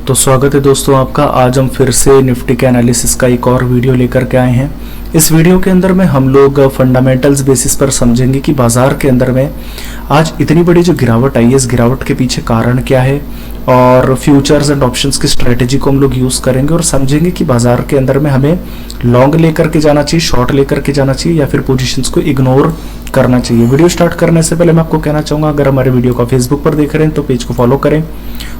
तो स्वागत है दोस्तों आपका। आज हम फिर से निफ्टी के एनालिसिस का एक और वीडियो लेकर के आए हैं। इस वीडियो के अंदर में हम लोग फंडामेंटल्स बेसिस पर समझेंगे कि बाजार के अंदर में आज इतनी बड़ी जो गिरावट आई है, इस गिरावट के पीछे कारण क्या है, और फ्यूचर्स एंड ऑप्शंस की स्ट्रेटेजी को हम लोग यूज़ करेंगे और समझेंगे कि बाजार के अंदर में हमें लॉन्ग लेकर के जाना चाहिए, शॉर्ट लेकर के जाना चाहिए, या फिर पोजीशंस को इग्नोर करना चाहिए। वीडियो स्टार्ट करने से पहले मैं आपको कहना चाहूँगा, अगर हमारे वीडियो को फेसबुक पर देख रहे हैं तो पेज को फॉलो करें,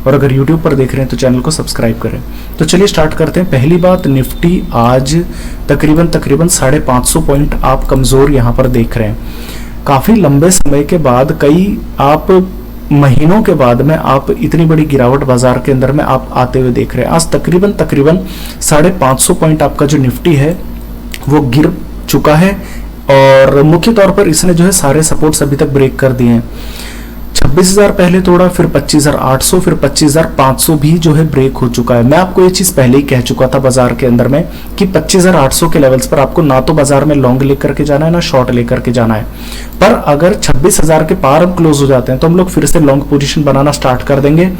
और अगर यूट्यूब पर देख रहे हैं तो चैनल को सब्सक्राइब करें। तो चलिए स्टार्ट करते हैं। पहली बात, निफ्टी आज तकरीबन 550 पॉइंट आप कमज़ोर यहाँ पर देख रहे हैं। काफ़ी लंबे समय के बाद, कई आप महीनों के बाद में आप इतनी बड़ी गिरावट बाजार के अंदर में आप आते हुए देख रहे हैं। आज तकरीबन 550 पॉइंट आपका जो निफ्टी है वो गिर चुका है, और मुख्य तौर पर इसने जो है सारे सपोर्ट्स अभी तक ब्रेक कर दिए हैं। 26,000 पहले तोड़ा, फिर 25,800, फिर 25,500 भी जो है ब्रेक हो चुका है। मैं आपको ये चीज पहले ही कह चुका था बाजार के अंदर में कि 25,800 के लेवल्स पर आपको ना तो बाजार में लॉन्ग लेकर के जाना है, ना शॉर्ट लेकर के जाना है। पर अगर 26,000 के पार हम क्लोज हो जाते हैं तो हम लोग फिर से लॉन्ग पोजीशन बनाना स्टार्ट कर देंगे,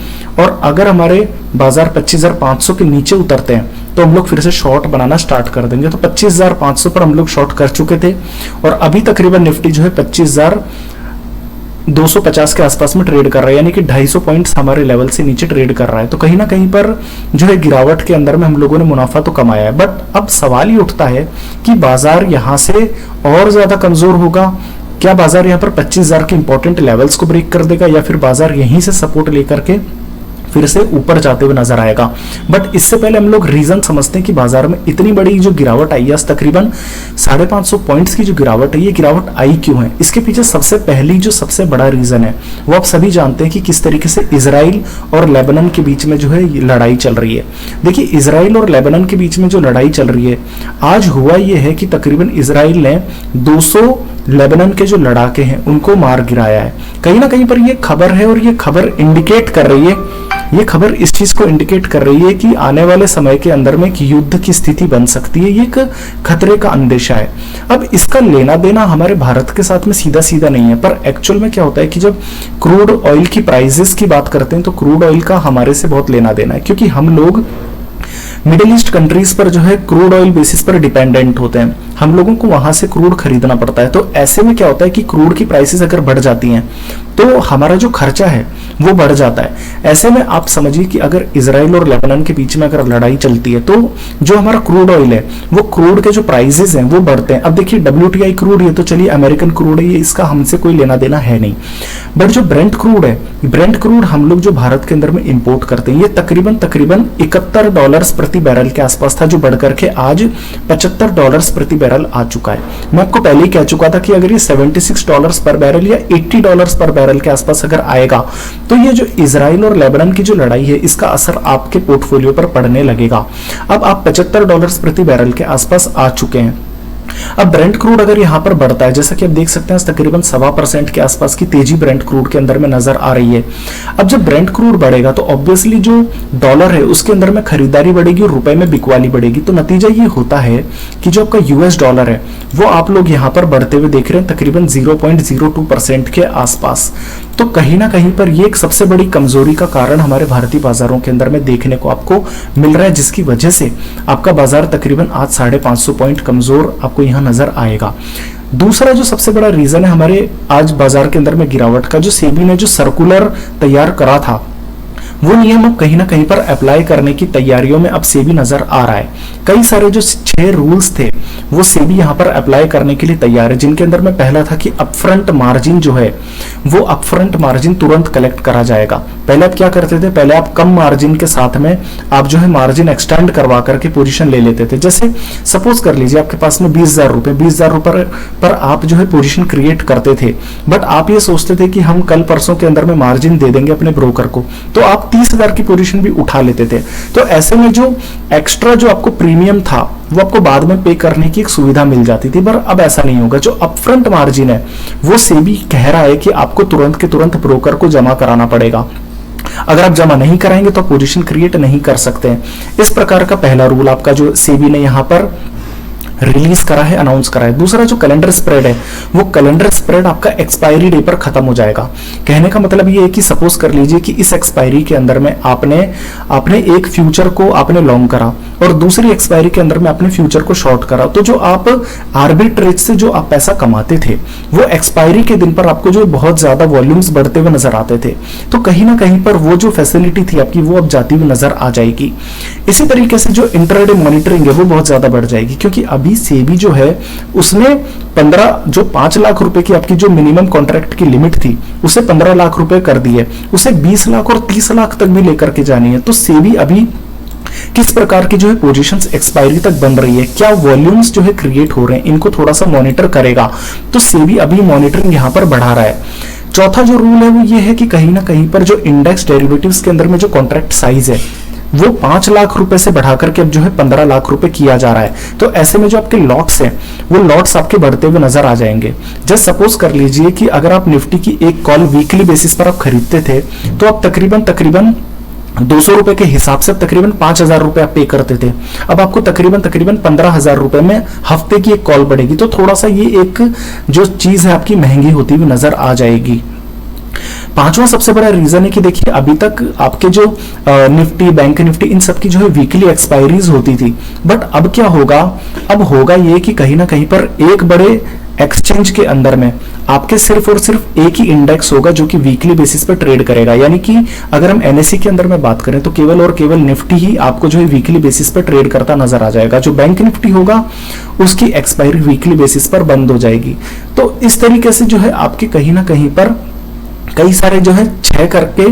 और अगर हमारे बाजार 25,500 के नीचे उतरते हैं तो हम लोग फिर से शॉर्ट बनाना स्टार्ट कर देंगे। तो 25,500 पर हम लोग शॉर्ट कर चुके थे, और अभी तकरीबन निफ्टी जो है 25,250 के आसपास में ट्रेड कर रहा है, यानी कि 250 पॉइंट्स हमारे लेवल से नीचे ट्रेड कर रहा है। तो कहीं ना कहीं पर जो है गिरावट के अंदर में हम लोगों ने मुनाफा तो कमाया है, बट अब सवाल ही उठता है कि बाजार यहां से और ज्यादा कमजोर होगा क्या? बाजार यहां पर 25,000 के इंपॉर्टेंट लेवल्स को ब्रेक कर देगा, या फिर बाजार यहीं से सपोर्ट लेकर के फिर से ऊपर जाते हुए नजर आएगा? बट इससे पहले हम लोग रीजन समझते हैं कि बाजार में इतनी बड़ी जो गिरावट आई है, तकरीबन 550 पॉइंट्स की जो गिरावट है, ये गिरावट आई क्यों है? इसके पीछे सबसे बड़ा रीजन है वो आप सभी जानते हैं कि किस तरीके से इजराइल और लेबनान के बीच में जो है लड़ाई चल रही है। देखिए, इजराइल और लेबनान के बीच में जो लड़ाई चल रही है, आज हुआ ये है कि तकरीबन इजराइल ने 200 लेबनान के जो लड़ाके हैं उनको मार गिराया है। कहीं ना कहीं पर ये खबर है, और ये खबर इंडिकेट कर रही है, ये खबर इस चीज को इंडिकेट कर रही है कि आने वाले समय के अंदर में एक युद्ध की स्थिति बन सकती है। ये एक खतरे का अंदेशा है। अब इसका लेना देना हमारे भारत के साथ में सीधा सीधा नहीं है, पर एक्चुअल में क्या होता है कि जब क्रूड ऑयल की प्राइसेस की बात करते हैं तो क्रूड ऑयल का हमारे से बहुत लेना देना है, क्योंकि हम लोग मिडिल ईस्ट कंट्रीज पर जो है क्रूड ऑयल बेसिस पर डिपेंडेंट होते हैं। हम लोगों को वहां से क्रूड खरीदना पड़ता है। तो ऐसे में क्या होता है कि क्रूड की प्राइसेस अगर बढ़ जाती हैं तो हमारा जो खर्चा है वो बढ़ जाता है। ऐसे में आप समझिए कि अगर इजराइल और लेबनान के बीच में अगर लड़ाई चलती है तो जो हमारा क्रूड ऑयल है, वो क्रूड के जो प्राइसेस हैं वो बढ़ते हैं। अब देखिए, WTI क्रूड ये तो चलिए अमेरिकन क्रूड है, ये इसका हमसे कोई लेना देना है नहीं, बट जो ब्रेंट क्रूड है, ब्रेंट क्रूड हम लोग जो भारत के अंदर में इंपोर्ट करते हैं, ये तकरीबन $71 प्रति बैरल के आसपास था, जो बढ़कर के आज $75 प्रति बैरल आ चुका है। मैं आपको पहले ही कह चुका था कि अगर ये $76 पर बैरल या $80 पर बैरल के आसपास अगर आएगा तो ये जो इजराइल और लेबनान की जो लड़ाई है, इसका असर आपके पोर्टफोलियो पर पड़ने लगेगा। अब आप $75 प्रति बैरल के आसपास आ चुके हैं। अब ब्रेंट क्रूड अगर यहां पर बढ़ता है, जैसा कि आप देख सकते हैं, तकरीबन 1.25% के आसपास की तेजी ब्रेंट क्रूड के अंदर में नजर आ रही है। अब जब ब्रेंट क्रूड बढ़ेगा तो ऑब्वियसली जो डॉलर है उसके अंदर में खरीदारी बढ़ेगी और रुपए में बिकवाली बढ़ेगी। तो नतीजा ये होता है कि जो आपका US डॉलर है वो आप लोग यहां पर बढ़ते हुए देख रहे हैं, तकरीबन 0.02% के आसपास। तो कहीं ना कहीं पर ये एक सबसे बड़ी कमजोरी का कारण हमारे भारतीय बाजारों के अंदर में देखने को आपको मिल रहा है, जिसकी वजह से आपका बाजार तकरीबन आज 550 पॉइंट कमजोर आपको यहां नजर आएगा। दूसरा जो सबसे बड़ा रीजन है हमारे आज बाजार के अंदर में गिरावट का, जो सेबी ने जो सर्कुलर तैयार करा था, वो नियम अब कहीं ना कहीं पर अप्लाई करने की तैयारियों में अब सेबी नजर आ रहा है। कई सारे जो 6 रूल्स थे वो सेबी यहां पर अप्लाई करने के लिए तैयार है, जिनके अंदर में पहला था कि अपफ्रंट मार्जिन जो है वो अपफ्रंट मार्जिन तुरंत कलेक्ट करा जाएगा। पहले आप क्या करते थे, पहले आप कम मार्जिन के साथ में आप जो है मार्जिन एक्सटेंड करवा करके पोजीशन ले लेते थे। जैसे सपोज कर लीजिए आपके पास में 20,000 रुपए पर आप जो है पोजीशन क्रिएट करते थे, बट आप ये सोचते थे कि हम कल परसों के अंदर में मार्जिन दे देंगे अपने ब्रोकर को, तो आप 30,000 की पोजीशन भी उठा लेते थे। तो ऐसे में जो एक्स्ट्रा जो आपको प्रीमियम था वो आपको बाद में पे करने की एक सुविधा मिल जाती थी, पर अब ऐसा नहीं होगा। जो अपफ्रंट मार्जिन है वो सेबी कह रहा है कि आपको तुरंत के तुरंत ब्रोकर को जमा कराना पड़ेगा। अगर आप जमा नहीं कराएंगे तो पोजीशन क्रिएट नहीं कर सकते हैं। इस प्रकार का पहला रूल आपका जो सेबी ने यहां पर रिलीज करा है, अनाउंस करा है। दूसरा जो कैलेंडर स्प्रेड है, वो कैलेंडर स्प्रेड आपका एक्सपायरी डे पर खत्म हो जाएगा। कहने का मतलब ये है कि सपोज कर लीजिए कि इस एक्सपायरी के अंदर में आपने एक फ्यूचर को आपने लॉन्ग करा और दूसरी एक्सपायरी के अंदर में आपने फ्यूचर को शॉर्ट करा, तो जो आप आर्बिट्रेज से जो आप पैसा कमाते थे वो एक्सपायरी के दिन पर आपको जो बहुत ज्यादा वॉल्यूम्स बढ़ते हुए नजर आते थे, तो कहीं ना कहीं पर वो जो फैसिलिटी थी आपकी वो अब जाती हुई नजर आ जाएगी। इसी तरीके से जो इंट्राडे मॉनिटरिंग है वो बहुत ज्यादा बढ़ जाएगी, क्योंकि अभी सेबी जो है उसने 5 लाख रुपए की आपकी जो मिनिमम कॉन्ट्रैक्ट की लिमिट थी उसे 15 लाख रुपए कर दी है, उसे 20 लाख और 30 लाख तक भी लेकर के जानी है। तो सेबी अभी किस प्रकार की जो है पोजीशंस एक्सपायरी तक बन रही है, क्या वॉल्यूम्स जो है क्रिएट हो रहे हैं, इनको थोड़ा सा मॉनिटर करेगा। तो सेबी अभी मॉनिटरिंग यहां पर बढ़ा रहा है। चौथा जो रूल है वो ये है कि कहीं ना कहीं पर जो इंडेक्स डेरिवेटिव्स के अंदर में जो कॉन्ट्रैक्ट साइज है वो 5 लाख रुपए से बढ़ा करके अब जो है 15 लाख रुपए किया जा रहा है। तो ऐसे में जो आपके लॉट्स हैं वो लॉट्स आपके बढ़ते हुए नजर आ जाएंगे। जस्ट सपोज कर लीजिए कि अगर आप निफ्टी की एक कॉल वीकली बेसिस पर आप खरीदते थे तो आप तकरीबन 200 रुपए के हिसाब से तकरीबन 5,000 रुपए आप पे करते थे। अब आपको तकरीबन 15,000 रुपए में हफ्ते की एक कॉल पड़ेगी, तो थोड़ा सा ये एक जो चीज है आपकी महंगी होती हुई नजर आ जाएगी। पांचवा सबसे बड़ा रीजन है कि देखिए अभी तक आपके जो निफ्टी, बैंक निफ्टी, इन सब की जो है वीकली एक्सपायरीज होती थी, बट अब क्या होगा, अब होगा ये कि कहीं ना कहीं पर एक बड़े एक्सचेंज के अंदर में आपके सिर्फ और सिर्फ एक ही इंडेक्स होगा जो कि वीकली बेसिस पर ट्रेड करेगा। यानी कि अगर हम एनएससी के अंदर में बात करें तो केवल और केवल निफ्टी ही आपको जो है वीकली बेसिस पर ट्रेड करता नजर आ जाएगा। जो बैंक निफ्टी होगा उसकी एक्सपायरी वीकली बेसिस पर बंद हो जाएगी। तो इस तरीके से जो है आपके कहीं ना कहीं पर कई सारे जो है 6 करके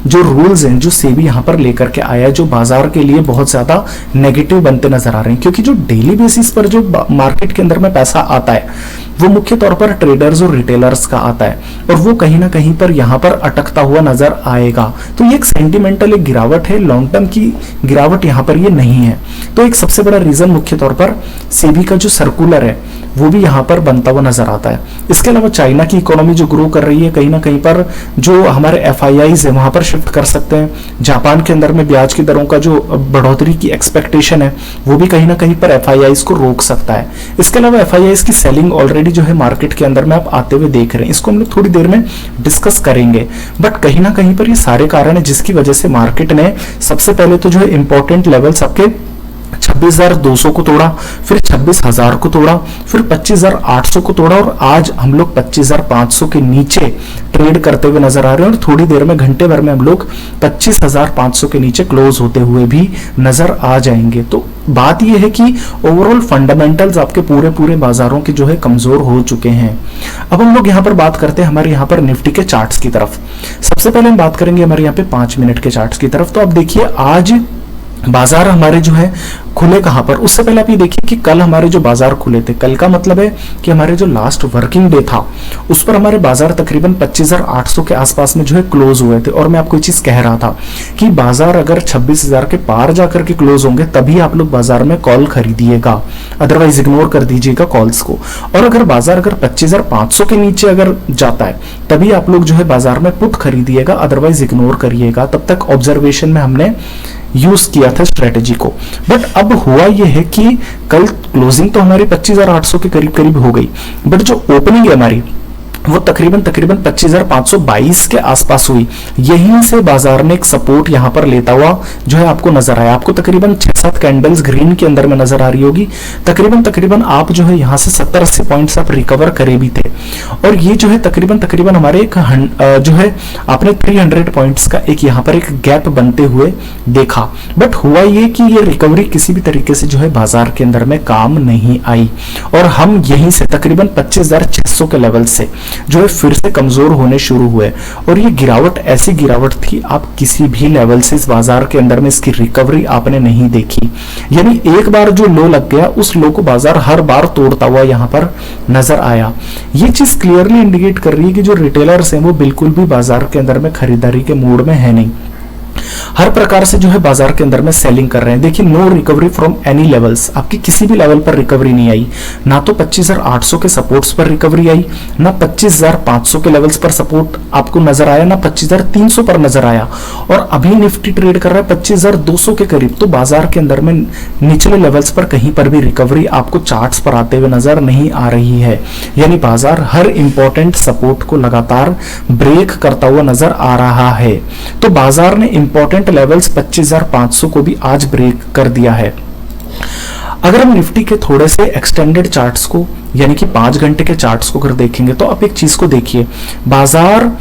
जो रूल्स हैं जो सेबी यहां पर लेकर के आया है, जो बाजार के लिए बहुत ज्यादा नेगेटिव बनते नजर आ रहे हैं। क्योंकि जो डेली बेसिस पर जो मार्केट के अंदर में पैसा आता है वो मुख्य तौर पर ट्रेडर्स और रिटेलर्स का आता है, और वो कहीं ना कहीं पर यहां पर अटकता हुआ नजर आएगा। तो ये एक सेंटिमेंटल एक गिरावट है, लॉन्ग टर्म की गिरावट यहां पर ये नहीं है। तो एक सबसे बड़ा रीजन मुख्य तौर पर सेबी का जो सर्कुलर है वो भी यहां पर बनता हुआ नजर आता है। इसके अलावा चाइना की इकोनॉमी जो ग्रो कर रही है, कहीं ना कहीं पर जो हमारे एफआईआईज है वहां पर शिफ्ट कर सकते हैं। जापान के अंदर में ब्याज की दरों का जो बढ़ोतरी की एक्सपेक्टेशन है वो भी कहीं ना कहीं पर एफआईआईज को रोक सकता है। इसके अलावा एफआईआईज की सेलिंग ऑलरेडी जो है मार्केट के अंदर में आप आते हुए देख रहे हैं, इसको हम लोग थोड़ी देर में डिस्कस करेंगे। बट कहीं ना कहीं पर ये सारे कारण है जिसकी वजह से मार्केट ने सबसे पहले तो जो है इंपॉर्टेंट लेवल्स आपके 26,200 को तोड़ा, फिर 26,000 को तोड़ा, फिर 25,800 को तोड़ा, और आज हम लोग 25,500 के नीचे ट्रेड करते हुए नजर आ रहे हैं। और थोड़ी देर में, घंटे भर में हम लोग 25,500 के नीचे क्लोज होते हुए भी नजर आ जाएंगे। तो बात यह है कि ओवरऑल फंडामेंटल्स आपके पूरे बाजारों के जो है कमजोर हो चुके हैं। अब हम लोग यहां पर बात करते हैं हमारे यहां पर निफ्टी के चार्ट्स की तरफ। सबसे पहले हम बात करेंगे हमारे यहाँ पे 5 मिनट के चार्ट्स की तरफ। तो अब देखिए आज बाजार हमारे जो है खुले कहां पर, उससे पहले आप ये देखिए कि कल हमारे जो बाजार खुले थे, कल का मतलब है कि हमारे जो लास्ट वर्किंग डे था उस पर हमारे बाजार तकरीबन 25,800 के आसपास में जो है क्लोज हुए थे। और मैं आपको एक चीज कह रहा था कि बाजार अगर 26,000 के पार जाकर के क्लोज होंगे तभी आप लोग बाजार में कॉल खरीदिएगा, अदरवाइज इग्नोर कर दीजिएगा कॉल्स को। और अगर बाजार अगर 25,500 के नीचे अगर जाता है तभी आप लोग जो है बाजार में पुट खरीदिएगा, अदरवाइज इग्नोर करिएगा। तब तक ऑब्जर्वेशन में हमने यूज किया था स्ट्रेटेजी को। बट अब हुआ यह है कि कल क्लोजिंग तो हमारी 25,800 के करीब हो गई, बट जो ओपनिंग है हमारी वो तकरीबन 25,522 के आसपास हुई। यहीं से बाजार ने एक सपोर्ट यहां पर लेता हुआ जो है आपको नजर आया। आपको तकरीबन 6-7 कैंडल्स ग्रीन के अंदर में नजर आ रही होगी। तकरीबन आप जो है यहां से 70-80 पॉइंट्स आप रिकवर करे भी थे, और ये जो है तकरीबन हमारे एक जो है आपने 300 पॉइंट्स का एक यहां पर एक गैप बनते हुए देखा। बट हुआ ये कि ये रिकवरी किसी भी तरीके से जो है बाजार के अंदर में काम नहीं आई, और हम यहीं से तकरीबन 25,600 के लेवल से जो है फिर से कमजोर होने शुरू हुए। और ये गिरावट ऐसी गिरावट थी आप किसी भी लेवल से इस बाजार के अंदर में इसकी रिकवरी आपने नहीं देखी। यानी एक बार जो लो लग गया उस लो को बाजार हर बार तोड़ता हुआ यहां पर नजर आया। ये चीज क्लियरली इंडिकेट कर रही है कि जो रिटेलर्स हैं वो बिल्कुल भी बाजार के अंदर में खरीदारी के मूड में है नहीं। हर प्रकार से जो है बाजार के अंदर में सेलिंग कर रहे हैं। देखिए, no recovery from any levels, आपकी किसी भी लेवल पर रिकवरी नहीं आई, ना तो 25,800 के सपोर्ट्स पर रिकवरी आई, ना 25,500 के लेवल्स पर सपोर्ट आपको नजर आया, ना 25,300 पर नजर आया, और अभी निफ्टी ट्रेड कर रहा है 25,200 के करीब। तो बाजार के अंदर में निचले लेवल्स पर कहीं पर भी रिकवरी आपको चार्ट्स पर आते हुए नजर नहीं आ रही है, यानी बाजार हर इंपॉर्टेंट सपोर्ट को लगातार ब्रेक करता हुआ नजर आ रहा है। तो बाजार ने इंपॉर्टेंट लेवल्स 25,500 को भी आज ब्रेक कर दिया है। अगर हम निफ्टी के थोड़े से एक्सटेंडेड चार्ट्स को, यानी कि 5 घंटे के चार्ट्स को अगर देखेंगे, तो आप एक चीज को देखिए, बाजार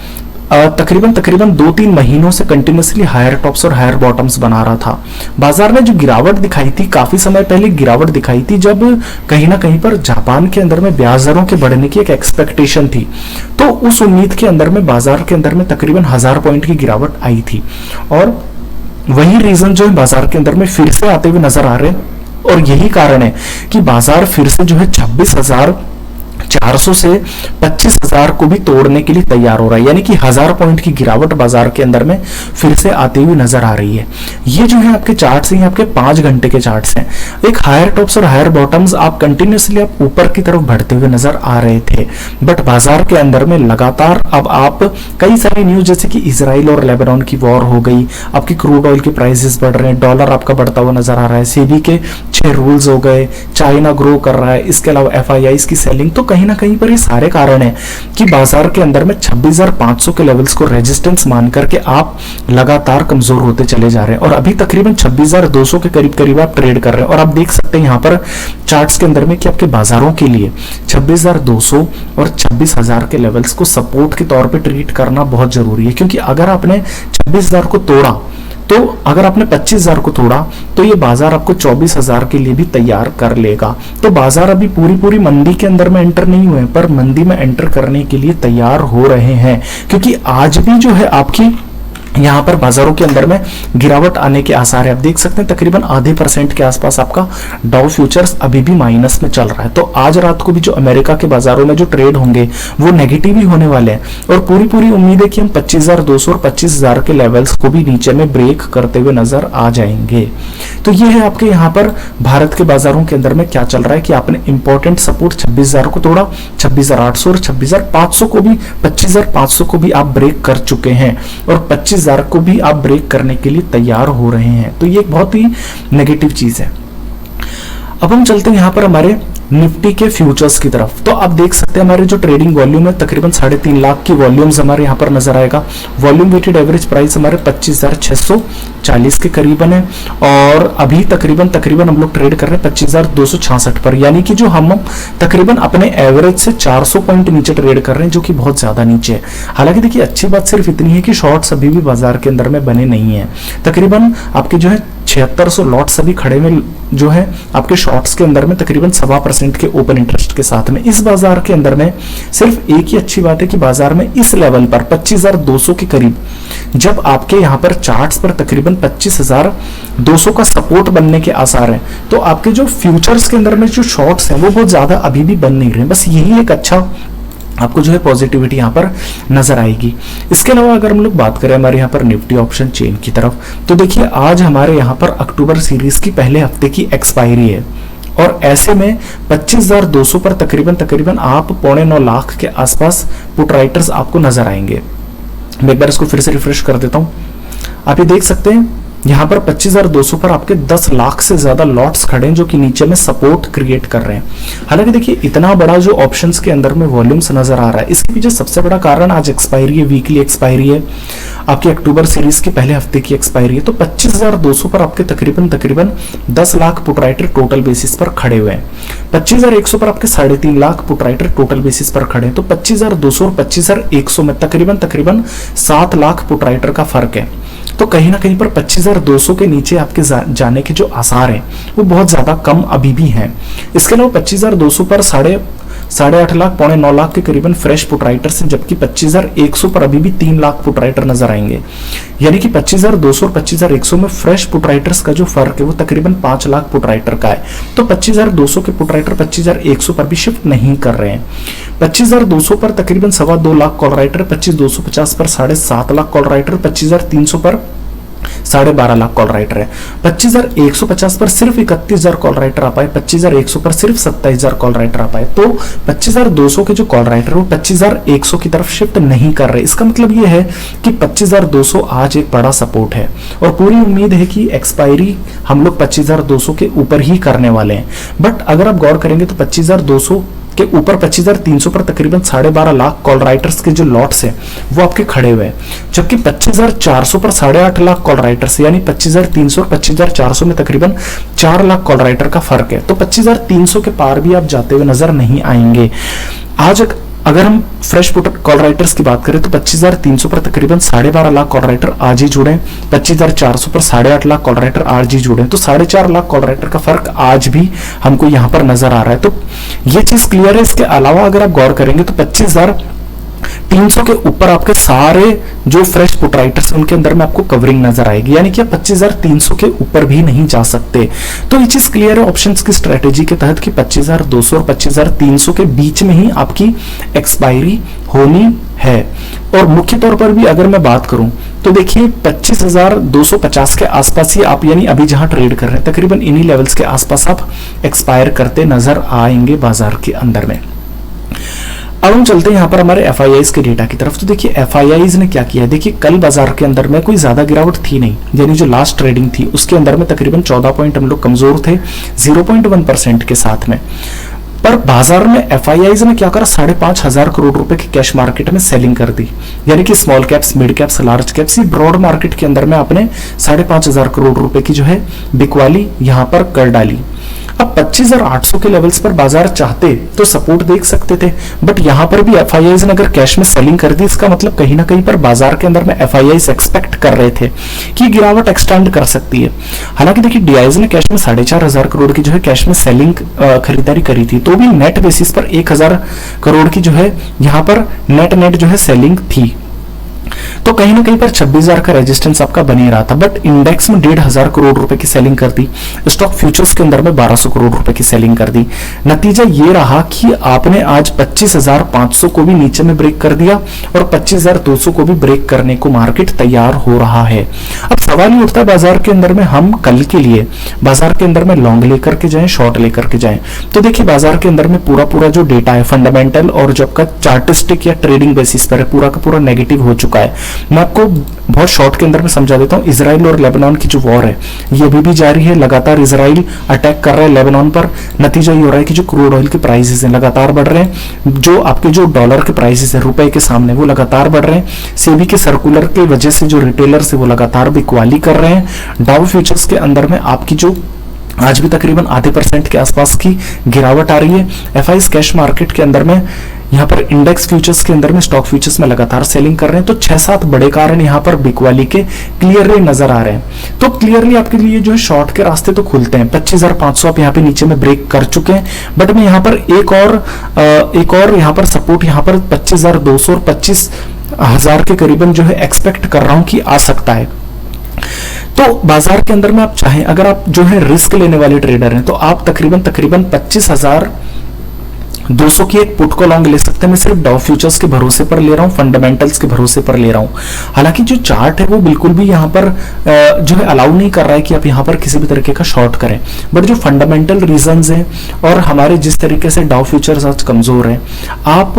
तकरीबन 2-3 महीनों से कंटिन्यूसली हायर टॉप्स और हायर बॉटम्स बना रहा था। बाजार ने जो गिरावट दिखाई थी, काफी समय पहले गिरावट दिखाई थी, जब कहीं ना कहीं पर जापान के अंदर में ब्याज दरों के बढ़ने की एक एक्सपेक्टेशन थी। तो उस उम्मीद के अंदर में बाजार के अंदर में तकरीबन 1000 पॉइंट की गिरावट आई थी, और वही रीजन जो है बाजार के अंदर में फिर से आते हुए नजर आ रहे हैं। और यही कारण है कि बाजार फिर से जो है 26,400 से 25,000 को भी तोड़ने के लिए तैयार हो रहा है, यानी कि 1000 पॉइंट की गिरावट बाजार के अंदर में फिर से आती हुई नजर आ रही है। ये जो है आपके चार्ट्स हैं, आपके 5 घंटे के चार्ट्स हैं। एक हायर टॉप्स और हायर बॉटम्स आप कंटिन्यूसली आप ऊपर की तरफ बढ़ते हुए नजर आ रहे थे, बट बाजार के अंदर में लगातार अब आप कई सारी न्यूज, जैसे कि इजराइल और लेबनान की वॉर हो गई, आपकी क्रूड ऑयल के प्राइसेस बढ़ रहे हैं, डॉलर आपका बढ़ता हुआ नजर आ रहा है, सेबी के 6 रूल्स हो गए, चाइना ग्रो कर रहा है, इसके अलावा एफआईआईस की सेलिंग, तो कहीं ना कहीं पर ये सारे कारण हैं कि बाजार के अंदर में 26,500 के लेवल्स को रेजिस्टेंस मान करके आप लगातार कमजोर होते चले जा रहे हैं, और अभी तकरीबन 26,200 के करीब आप ट्रेड कर रहे हैं। और आप देख सकते हैं यहाँ पर चार्ट्स के अंदर में कि आपके बाजारों के लिए 26,200 और 26,000 के लेवल्स को सपोर्ट के तौर पे ट्रीट करना बहुत जरूरी है, क्योंकि अगर आपने 26,000 को तोड़ा, तो अगर आपने 25,000 को तोड़ा, तो ये बाजार आपको 24,000 के लिए भी तैयार कर लेगा। तो बाजार अभी पूरी मंदी के अंदर में एंटर नहीं हुए, पर मंदी में एंटर करने के लिए तैयार हो रहे हैं, क्योंकि आज भी जो है आपकी यहाँ पर बाजारों के अंदर में गिरावट आने के आसार है। आप देख सकते हैं तकरीबन आधे % के आसपास आपका डाउ फ्यूचर्स अभी भी माइनस में चल रहा है। तो आज रात को भी जो अमेरिका के बाजारों में जो ट्रेड होंगे वो नेगेटिव ही होने वाले हैं, और पूरी उम्मीद है कि हम 25,200 और 25,000 के लेवल्स को भी नीचे में ब्रेक करते हुए नजर आ जाएंगे। तो ये है आपके यहाँ पर भारत के बाजारों के अंदर में क्या चल रहा है कि आपने इंपॉर्टेंट सपोर्ट 26,000 को तोड़ा, 26,800 और 26,500 को भी, 25,500 को भी आप ब्रेक कर चुके हैं, और 25,000 को भी आप ब्रेक करने के लिए तैयार हो रहे हैं। तो ये एक बहुत ही नेगेटिव चीज है। अब हम चलते हैं यहां पर हमारे निफ्टी के फ्यूचर्स की तरफ। तो आप देख सकते हैं हमारे जो ट्रेडिंग वॉल्यूम है तकरीबन 3.5 लाख की वॉल्यूम्स हमारे यहाँ पर नजर आएगा। वॉल्यूम वेटेड एवरेज प्राइस हमारे 25,640 के करीबन है, और अभी तकरीबन हम लोग ट्रेड कर रहे हैं 25,266 पर, यानी कि जो हम तकरीबन अपने एवरेज से 400 पॉइंट नीचे ट्रेड कर रहे हैं, जो कि बहुत ज्यादा नीचे है। हालांकि देखिए अच्छी बात सिर्फ इतनी है कि शॉर्ट्स अभी भी बाजार के अंदर में बने नहीं है। तकरीबन आपके जो है 7600 लॉट्स अभी खड़े में जो है आपके शॉर्ट्स के अंदर में तकरीबन 7% के ओपन इंटरेस्ट के साथ में। इस बाजार के अंदर में सिर्फ एक ही अच्छी बात है कि बाजार में इस लेवल पर 25,200 के करीब जब आपके यहाँ पर चार्ट्स पर तकरीबन 25,200 का सपोर्ट बनने के आसार हैं, तो आपके जो फ्यूचर्स के अंदर में जो शॉर्ट्स हैं वो बहुत ज्यादा अभी भी बन नहीं रहे। बस यही एक अच्छा आपको जो है पॉजिटिविटी यहाँ पर नजर आएगी। इसके अलावा अगर हम लोग बात करें हमारे यहाँ पर निफ्टी ऑप्शन चेन की तरफ, तो देखिए आज हमारे यहाँ पर अक्टूबर सीरीज की पहले हफ्ते की एक्सपायरी है, और ऐसे में 25,200 पर तकरीबन आप 9.25 लाख के आसपास पुट राइटर्स आपको नजर आएंगे। मैं एक बार इसको फिर से रिफ्रेश कर देता हूं। आप ये देख सकते हैं यहाँ पर 25,200 पर आपके 10 लाख से ज्यादा लॉट्स खड़े हैं, जो कि नीचे में सपोर्ट क्रिएट कर रहे हैं। हालांकि देखिए इतना बड़ा जो ऑप्शंस के अंदर में वॉल्यूम्स नजर आ रहा है, इसके पीछे सबसे बड़ा कारण आज एक्सपायरी है, वीकली एक्सपायरी है, आपकी अक्टूबर सीरीज के पहले हफ्ते की एक्सपायरी है। तो 25,200 पर आपके तकरीबन 10 lakh put writer total basis पर खड़े हुए हैं। 25,100 पर आपके 3.5 lakh put writer total basis पर खड़े हैं। तो 25,200 और 25,100 में तकरीबन 7 लाख पुट राइटर का फर्क है। तो कहीं ना कहीं पर 25,200 के नीचे आपके जाने के जो आसार हैं वो बहुत ज्यादा कम अभी भी हैं। इसके अलावा 25,200 पर 8.5 लाख 9.25 लाख के करीबन फ्रेश पुट राइटर्स हैं, जबकि 25,100 पर अभी भी 3 लाख पुट राइटर नजर आएंगे। यानी कि 25,200 और 25,100 में फ्रेश पुट राइटर्स का जो फर्क है वो तकरीबन 5 लाख पुट राइटर का है। तो 25,200 के पुट राइटर 25,100 पर भी शिफ्ट नहीं कर रहे हैं। 25,200 पर तकरीबन 2.25 लाख कॉल राइटर, 25,250 पर 7.5 लाख कॉल राइटर, 25,300 पर 12.5 लाख कॉल राइटर है। 25,150 पर सिर्फ 31,000 कॉल राइटर आ पाए, 25,100 पर सिर्फ 27,000 कॉल राइटर आ पाए। तो 25,200 के जो कॉल राइटर वो 25,100 की तरफ शिफ्ट नहीं कर रहे। इसका मतलब ये है कि 25,200 आज एक बड़ा सपोर्ट है और पूरी उम्मीद है कि एक्सपायरी हम लोग 25,200 के ऊपर ही करने वाले हैं। बट अगर आप गौर करेंगे तो 25,200 के ऊपर 25,300 पर तकरीबन 12.5 लाख कॉल राइटर्स के जो लॉट्स हैं वो आपके खड़े हुए हैं, जबकि 25,400 पर 8.5 लाख कॉल राइटर्स, यानी 25,300 और 25,400 में तकरीबन 4 लाख कॉल राइटर का फर्क है। तो 25,300 के पार भी आप जाते हुए नजर नहीं आएंगे। आज अगर हम फ्रेश पुट कॉल राइटर्स की बात करें तो 25,300 पर तकरीबन 12.5 लाख कॉल राइटर आज ही जुड़े, 25,400 पर 8.5 लाख कॉल राइटर आज ही जुड़े। तो 4.5 लाख कॉल राइटर का फर्क आज भी हमको यहां पर नजर आ रहा है। तो ये चीज क्लियर है। इसके अलावा अगर आप गौर करेंगे तो 25,300 के ऊपर आपके सारे जो फ्रेश पुट राइटर्स उनके अंदर में आपको कवरिंग नजर आएगी, यानी कि आप 25,300 के ऊपर भी नहीं जा सकते। तो ये चीज क्लियर है ऑप्शंस की स्ट्रेटेजी के तहत कि 25,200 और 25,300 के बीच में ही आपकी एक्सपायरी होनी है। और मुख्य तौर पर भी अगर मैं बात करूं तो देखिए 25,250 के आसपास ही आप, यानी अभी जहां ट्रेड कर रहे हैं, तकरीबन इन्हीं लेवल्स के आसपास आप एक्सपायर करते नजर आएंगे बाजार के अंदर में। अब हम चलते हैं यहाँ पर हमारे एफआईआईज के डेटा की तरफ। तो देखिए एफआईआईज ने क्या किया है, देखिए कल बाजार के अंदर में कोई ज्यादा गिरावट थी नहीं, यानी जो लास्ट ट्रेडिंग थी उसके अंदर में तकरीबन 14 पॉइंट हम लोग कमजोर थे 0.1% के साथ में। पर बाजार में एफआईआईज ने क्या करा, 5,500 करोड़ रुपए की कैश मार्केट में सेलिंग कर दी, यानी कि small caps, mid caps, large caps, broad market के अंदर में आपने 5,500 करोड़ रुपए की जो है बिकवाली यहां पर कर डाली। अब 25,800 के लेवल्स पर बाजार चाहते तो सपोर्ट देख सकते थे, बट यहां पर भी एफआईआईज ने अगर कैश में सेलिंग कर दी, इसका मतलब कहीं ना कहीं पर बाजार के अंदर में एफआईआईज एक्सपेक्ट कर रहे थे कि गिरावट एक्सटेंड कर सकती है। हालांकि देखिए डीआईज ने कैश में 4,500 करोड़ की जो है कैश में सेलिंग खरीदारी करी थी, तो भी नेट बेसिस पर 1,000 करोड़ की जो है यहां पर नेट जो है सेलिंग थी। तो कहीं ना कहीं पर 26,000 का रेजिस्टेंस आपका बने रहा था, बट इंडेक्स में 1,500 करोड़ रुपए की सेलिंग कर दी, स्टॉक फ्यूचर्स के अंदर में 1,200 करोड़ रुपए की सेलिंग कर दी। नतीजा ये रहा कि आपने आज 25,500 को भी नीचे में ब्रेक कर दिया और 25,200 को भी ब्रेक करने को मार्केट तैयार हो रहा है। अब सवाल ये उठता है बाजार के अंदर में हम कल के लिए बाजार के अंदर में लॉन्ग लेकर के जाएं, शॉर्ट लेकर के जाएं। तो देखिए बाजार के अंदर में पूरा जो डेटा है फंडामेंटल और जो आपका चार्टिस्टिक या ट्रेडिंग बेसिस पर है पूरा का पूरा नेगेटिव हो चुका है। मैं आपको बहुत शॉर्ट के अंदर में समझा देता हूं। इजराइल और लेबनान की जो वॉर है ये अभी भी जारी है, लगातार इजराइल अटैक कर रहा है लेबनान पर। नतीजा ये हो रहा है कि जो क्रूड ऑयल के प्राइसेस हैं लगातार बढ़ रहे हैं, जो आपके जो डॉलर के प्राइसेस है रुपए के सामने वो लगातार बढ़ रहे हैं। सेबी के सर्कुलर की वजह से जो रिटेलर्स है वो लगातार बिकवाली कर रहे हैं। डाउ फ्यूचर्स के अंदर में आपकी जो आज भी तकरीबन आधे % के आसपास की गिरावट आ रही है। एफआईआईज कैश मार्केट के अंदर में यहाँ पर इंडेक्स फ्यूचर्स के अंदर में स्टॉक फ्यूचर्स में लगातार सेलिंग कर रहे हैं। तो 6-7 बड़े कारण यहाँ पर बिकवाली के क्लियरली नजर आ रहे हैं। तो क्लियरली आपके लिए जो है शॉर्ट के रास्ते तो खुलते हैं। 25,500 आप यहाँ पे नीचे में ब्रेक कर चुके हैं, बट मैं यहाँ पर एक और यहाँ पर सपोर्ट यहाँ पर 25,200 और 25,000 के करीबन जो है एक्सपेक्ट कर रहा हूं कि आ सकता है। तो बाजार के अंदर में आप चाहें, अगर आप जो है रिस्क लेने वाले ट्रेडर हैं तो आप तकरीबन 25,200 की एक पुट को लॉन्ग ले सकते हैं। मैं सिर्फ डाउ फ्यूचर्स के भरोसे पर ले रहा हूं, फंडामेंटल्स के भरोसे पर ले रहा हूं। हालांकि जो चार्ट है वो बिल्कुल भी यहां पर जो है अलाउ नहीं कर रहा है कि आप यहां पर किसी भी तरीके का शॉर्ट करें, बट जो फंडामेंटल रीजंस हैं और हमारे जिस तरीके से डाउ फ्यूचर्स आज कमजोर है, आप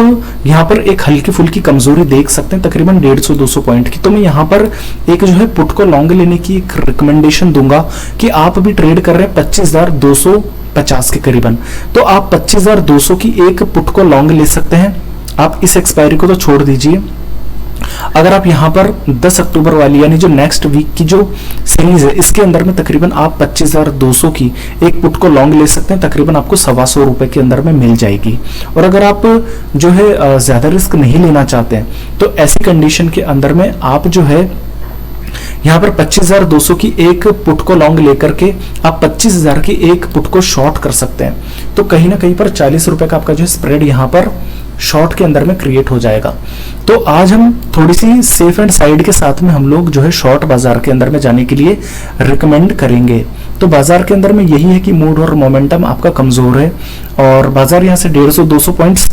यहां पर एक हल्की फुल्की कमजोरी देख सकते हैं तकरीबन 150-200 पॉइंट की। तो मैं यहां पर एक जो है पुट को लॉन्ग लेने की एक रिकमेंडेशन दूंगा कि आप भी ट्रेड कर रहे हैं 25,250 के करीबन, तो आप 25,200 की एक पुट को लॉन्ग ले सकते हैं। आप इस एक्सपायरी को तो छोड़ दीजिए, अगर आप यहां पर 10 अक्टूबर वाली यानी जो नेक्स्ट वीक की जो सीरीज है इसके अंदर में तकरीबन आप 25,200 की एक पुट को लॉन्ग ले सकते हैं, तकरीबन आपको 125 रुपए के अंदर में मिल जाएगी। और अगर आप जो है ज्यादा रिस्क नहीं लेना चाहते हैं तो ऐसी कंडीशन के अंदर में आप जो है यहां पर 25,200 की एक पुट को लॉन्ग लेकर के आप 25,000 की एक पुट को शॉर्ट कर सकते हैं। तो कहीं ना कहीं पर 40 रुपए का आपका जो स्प्रेड यहां पर शॉर्ट के अंदर में क्रिएट हो जाएगा। तो आज हम थोड़ी सी सेफ एंड साइड के साथ में हम लोग जो है शॉर्ट बाजार के अंदर में जाने के लिए रिकमेंड करेंगे। तो बाजार के अंदर में यही है कि मूड और मोमेंटम आपका कमजोर है और बाजार यहां से 150-200 पॉइंट्स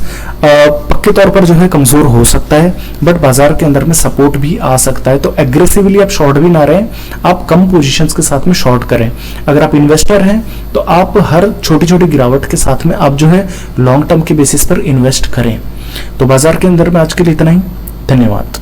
वक्त के तौर पर जो है कमजोर हो सकता है, बट बाजार के अंदर में सपोर्ट भी आ सकता है। तो एग्रेसिवली आप शॉर्ट भी ना रहें, आप कम पोजीशंस के साथ में शॉर्ट करें। अगर आप इन्वेस्टर हैं तो आप हर छोटी छोटी गिरावट के साथ में आप जो है लॉन्ग टर्म के बेसिस पर इन्वेस्ट करें। तो बाजार के अंदर में आज के लिए इतना ही। धन्यवाद।